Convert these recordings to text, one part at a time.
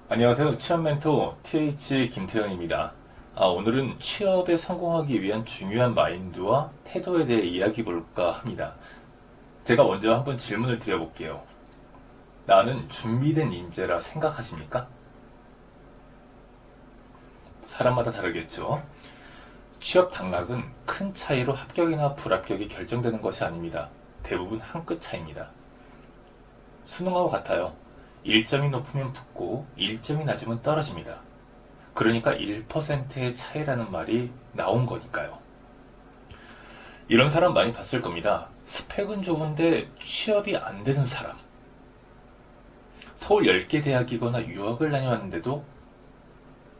안녕하세요. 취업 멘토 TH 김태현입니다. 오늘은 취업에 성공하기 위한 중요한 마인드와 태도에 대해 이야기 볼까 합니다. 제가 먼저 한번 질문을 드려볼게요. 나는 준비된 인재라 생각하십니까? 사람마다 다르겠죠. 취업 당락은 큰 차이로 합격이나 불합격이 결정되는 것이 아닙니다. 대부분 한 끗 차이입니다. 수능하고 같아요. 1점이 높으면 붙고 1점이 낮으면 떨어집니다. 그러니까 1%의 차이라는 말이 나온 거니까요. 이런 사람 많이 봤을 겁니다. 스펙은 좋은데 취업이 안 되는 사람. 서울 10개 대학이거나 유학을 다녀왔는데도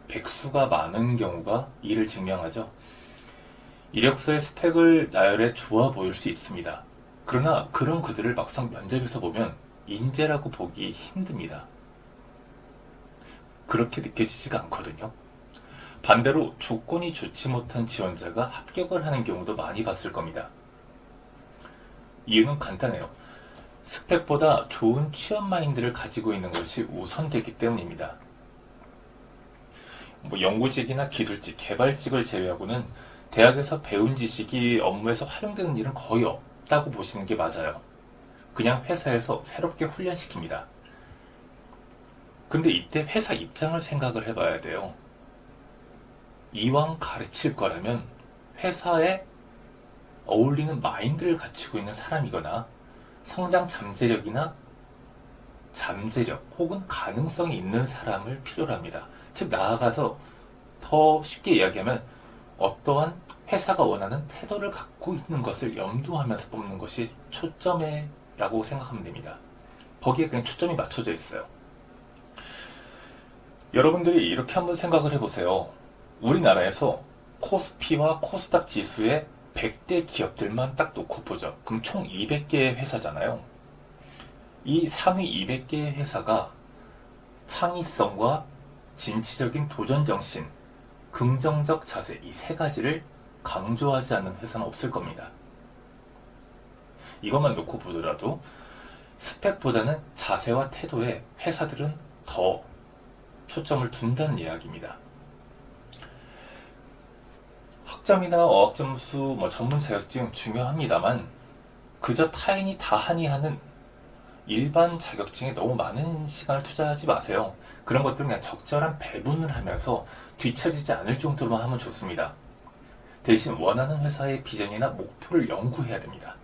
백수가 많은 경우가 이를 증명하죠. 이력서의 스펙을 나열해 좋아 보일 수 있습니다. 그러나 그런 그들을 막상 면접에서 보면 인재라고 보기 힘듭니다. 그렇게 느껴지지가 않거든요. 반대로 조건이 좋지 못한 지원자가 합격을 하는 경우도 많이 봤을 겁니다. 이유는 간단해요. 스펙보다 좋은 취업 마인드를 가지고 있는 것이 우선되기 때문입니다. 연구직이나 기술직, 개발직을 제외하고는 대학에서 배운 지식이 업무에서 활용되는 일은 거의 없다고 보시는 게 맞아요. 그냥 회사에서 새롭게 훈련시킵니다. 근데 이때 회사 입장을 생각을 해봐야 돼요. 이왕 가르칠 거라면 회사에 어울리는 마인드를 갖추고 있는 사람이거나 성장 잠재력이나 잠재력 혹은 가능성이 있는 사람을 필요로 합니다. 즉 나아가서 더 쉽게 이야기하면 어떠한 회사가 원하는 태도를 갖고 있는 것을 염두하면서 뽑는 것이 초점에 라고 생각하면 됩니다. 거기에 그냥 초점이 맞춰져 있어요. 여러분들이 이렇게 한번 생각을 해보세요. 우리나라에서 코스피와 코스닥 지수의 100대 기업들만 딱 놓고 보죠. 그럼 총 200개의 회사잖아요. 이 상위 200개의 회사가 창의성과 진취적인 도전정신, 긍정적 자세 이 세 가지를 강조하지 않는 회사는 없을 겁니다. 이것만 놓고 보더라도 스펙보다는 자세와 태도에 회사들은 더 초점을 둔다는 이야기입니다. 학점이나 어학점수, 전문 자격증 중요합니다만 그저 타인이 다 하니 하는 일반 자격증에 너무 많은 시간을 투자하지 마세요. 그런 것들은 그냥 적절한 배분을 하면서 뒤처지지 않을 정도로만 하면 좋습니다. 대신 원하는 회사의 비전이나 목표를 연구해야 됩니다.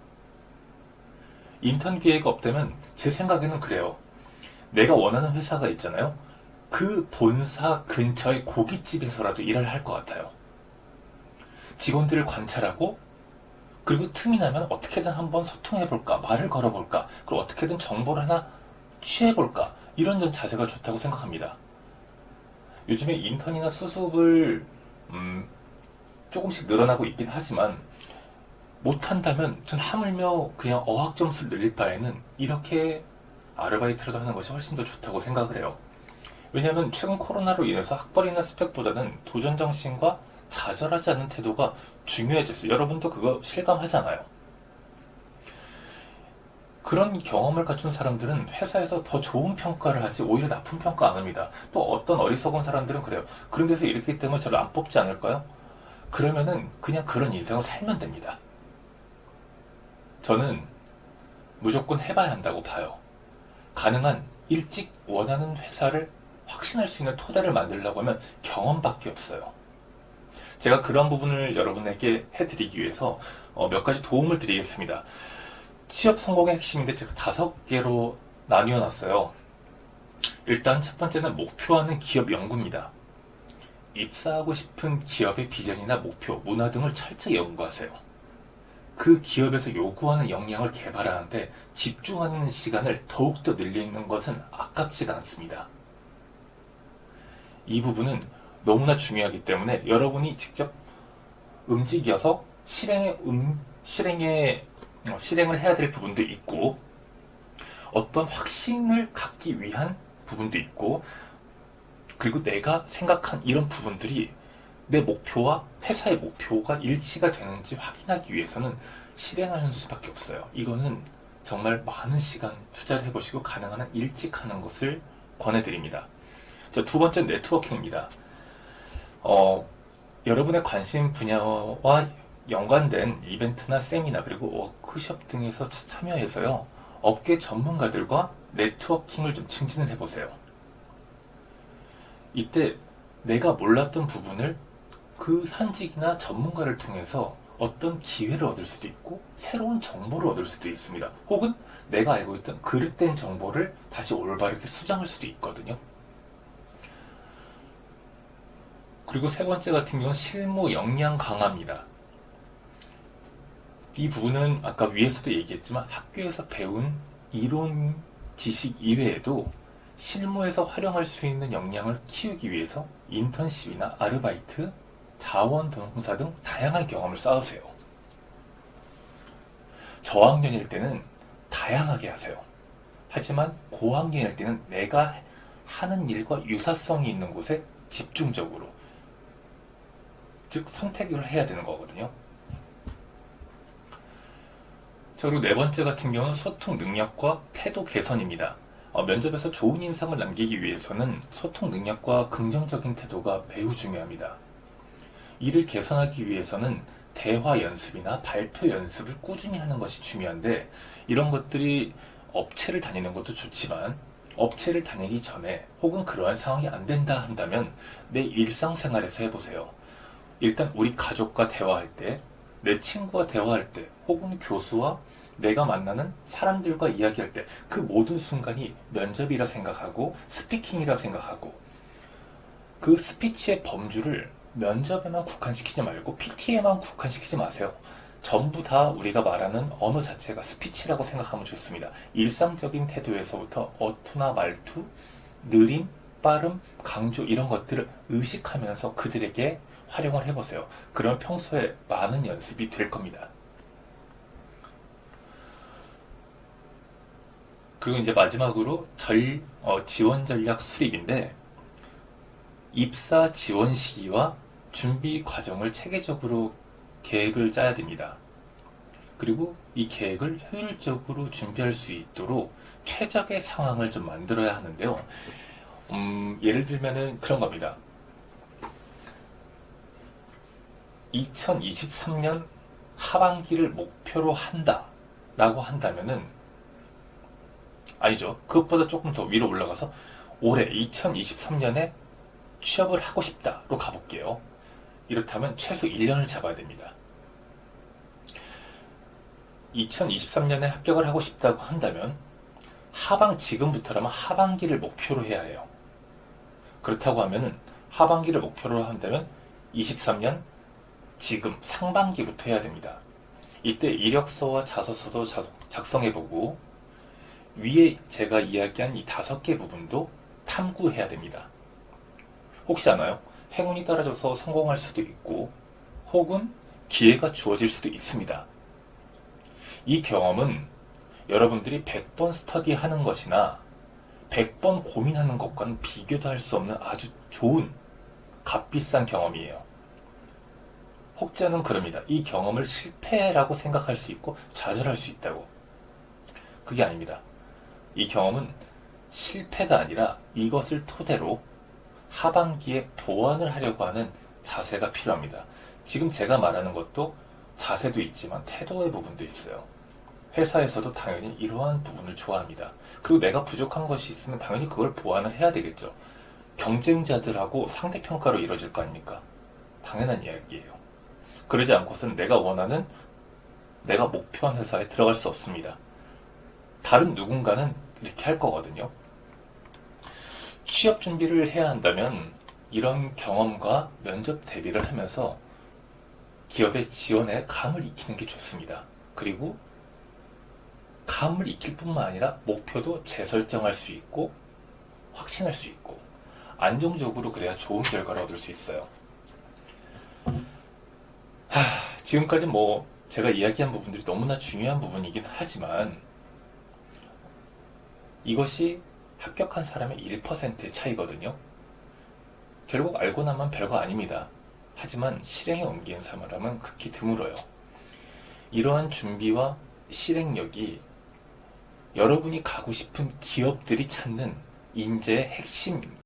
인턴 기회가 없다면 제 생각에는 그래요. 내가 원하는 회사가 있잖아요. 그 본사 근처의 고깃집에서라도 일을 할 것 같아요. 직원들을 관찰하고 그리고 틈이 나면 어떻게든 한번 소통해볼까, 말을 걸어볼까, 그리고 어떻게든 정보를 하나 취해볼까 이런 자세가 좋다고 생각합니다. 요즘에 인턴이나 수습을 조금씩 늘어나고 있긴 하지만 못한다면 전 하물며 그냥 어학점수를 늘릴 바에는 이렇게 아르바이트라도 하는 것이 훨씬 더 좋다고 생각을 해요. 왜냐하면 최근 코로나로 인해서 학벌이나 스펙보다는 도전정신과 좌절하지 않는 태도가 중요해졌어요. 여러분도 그거 실감하잖아요. 그런 경험을 갖춘 사람들은 회사에서 더 좋은 평가를 하지 오히려 나쁜 평가 안 합니다. 또 어떤 어리석은 사람들은 그래요. 그런 데서 이렇기 때문에 저를 안 뽑지 않을까요? 그러면은 그냥 그런 인생을 살면 됩니다. 저는 무조건 해봐야 한다고 봐요. 가능한 일찍 원하는 회사를 확신할 수 있는 토대를 만들려고 하면 경험밖에 없어요. 제가 그런 부분을 여러분에게 해드리기 위해서 몇 가지 도움을 드리겠습니다. 취업 성공의 핵심인데 제가 5개로 나뉘어 놨어요. 일단 첫 번째는 목표하는 기업 연구입니다. 입사하고 싶은 기업의 비전이나 목표, 문화 등을 철저히 연구하세요. 그 기업에서 요구하는 역량을 개발하는데 집중하는 시간을 더욱더 늘리는 것은 아깝지가 않습니다. 이 부분은 너무나 중요하기 때문에 여러분이 직접 움직여서 실행을 해야 될 부분도 있고 어떤 확신을 갖기 위한 부분도 있고 그리고 내가 생각한 이런 부분들이 내 목표와 회사의 목표가 일치가 되는지 확인하기 위해서는 실행하는 수밖에 없어요. 이거는 정말 많은 시간 투자를 해보시고 가능한 한 일찍 하는 것을 권해드립니다. 자, 두 번째 네트워킹입니다. 여러분의 관심 분야와 연관된 이벤트나 세미나 그리고 워크숍 등에서 참여해서요. 업계 전문가들과 네트워킹을 좀 증진을 해보세요. 이때 내가 몰랐던 부분을 그 현직이나 전문가를 통해서 어떤 기회를 얻을 수도 있고 새로운 정보를 얻을 수도 있습니다. 혹은 내가 알고 있던 그릇된 정보를 다시 올바르게 수정할 수도 있거든요. 그리고 세 번째 같은 경우는 실무 역량 강화입니다. 이 부분은 아까 위에서도 얘기했지만 학교에서 배운 이론 지식 이외에도 실무에서 활용할 수 있는 역량을 키우기 위해서 인턴십이나 아르바이트, 자원봉사 등 다양한 경험을 쌓으세요. 저학년일 때는 다양하게 하세요. 하지만 고학년일 때는 내가 하는 일과 유사성이 있는 곳에 집중적으로, 즉 선택을 해야 되는 거거든요. 자, 그리고 네 번째 같은 경우는 소통 능력과 태도 개선입니다. 면접에서 좋은 인상을 남기기 위해서는 소통 능력과 긍정적인 태도가 매우 중요합니다. 이를 개선하기 위해서는 대화 연습이나 발표 연습을 꾸준히 하는 것이 중요한데, 이런 것들이 업체를 다니는 것도 좋지만 업체를 다니기 전에 혹은 그러한 상황이 안 된다 한다면 내 일상생활에서 해보세요. 일단 우리 가족과 대화할 때, 내 친구와 대화할 때, 혹은 교수와 내가 만나는 사람들과 이야기할 때 그 모든 순간이 면접이라 생각하고 스피킹이라 생각하고, 그 스피치의 범주를 면접에만 국한시키지 말고 PT에만 국한시키지 마세요. 전부 다 우리가 말하는 언어 자체가 스피치라고 생각하면 좋습니다. 일상적인 태도에서부터 어투나 말투, 느림, 빠름, 강조 이런 것들을 의식하면서 그들에게 활용을 해보세요. 그럼 평소에 많은 연습이 될 겁니다. 그리고 이제 마지막으로 지원 전략 수립인데, 입사 지원 시기와 준비 과정을 체계적으로 계획을 짜야 됩니다. 그리고 이 계획을 효율적으로 준비할 수 있도록 최적의 상황을 좀 만들어야 하는데요. 예를 들면은 그런 겁니다. 2023년 하반기를 목표로 한다 라고 한다면은, 아니죠. 그것보다 조금 더 위로 올라가서 올해 2023년에 취업을 하고 싶다로 가볼게요. 이렇다면 최소 1년을 잡아야 됩니다. 2023년에 합격을 하고 싶다고 한다면 지금부터라면 하반기를 목표로 해야 해요. 그렇다고 하면은 하반기를 목표로 한다면 23년 지금 상반기부터 해야 됩니다. 이때 이력서와 자소서도 작성해보고 위에 제가 이야기한 이 5개 부분도 탐구해야 됩니다. 혹시 아나요? 행운이 따라줘서 성공할 수도 있고 혹은 기회가 주어질 수도 있습니다. 이 경험은 여러분들이 100번 스터디하는 것이나 100번 고민하는 것과는 비교도 할 수 없는 아주 좋은 값비싼 경험이에요. 혹자는 그럽니다. 이 경험을 실패라고 생각할 수 있고 좌절할 수 있다고. 그게 아닙니다. 이 경험은 실패가 아니라 이것을 토대로 하반기에 보완을 하려고 하는 자세가 필요합니다. 지금 제가 말하는 것도 자세도 있지만 태도의 부분도 있어요. 회사에서도 당연히 이러한 부분을 좋아합니다. 그리고 내가 부족한 것이 있으면 당연히 그걸 보완을 해야 되겠죠. 경쟁자들하고 상대평가로 이루어질 거 아닙니까? 당연한 이야기예요. 그러지 않고서는 내가 목표한 회사에 들어갈 수 없습니다. 다른 누군가는 이렇게 할 거거든요. 취업 준비를 해야 한다면 이런 경험과 면접 대비를 하면서 기업의 지원에 감을 익히는 게 좋습니다. 그리고 감을 익힐 뿐만 아니라 목표도 재설정할 수 있고 확신할 수 있고 안정적으로 그래야 좋은 결과를 얻을 수 있어요. 지금까지 제가 이야기한 부분들이 너무나 중요한 부분이긴 하지만 이것이 합격한 사람의 1%의 차이거든요. 결국 알고 나면 별거 아닙니다. 하지만 실행에 옮기는 사람은 극히 드물어요. 이러한 준비와 실행력이 여러분이 가고 싶은 기업들이 찾는 인재의 핵심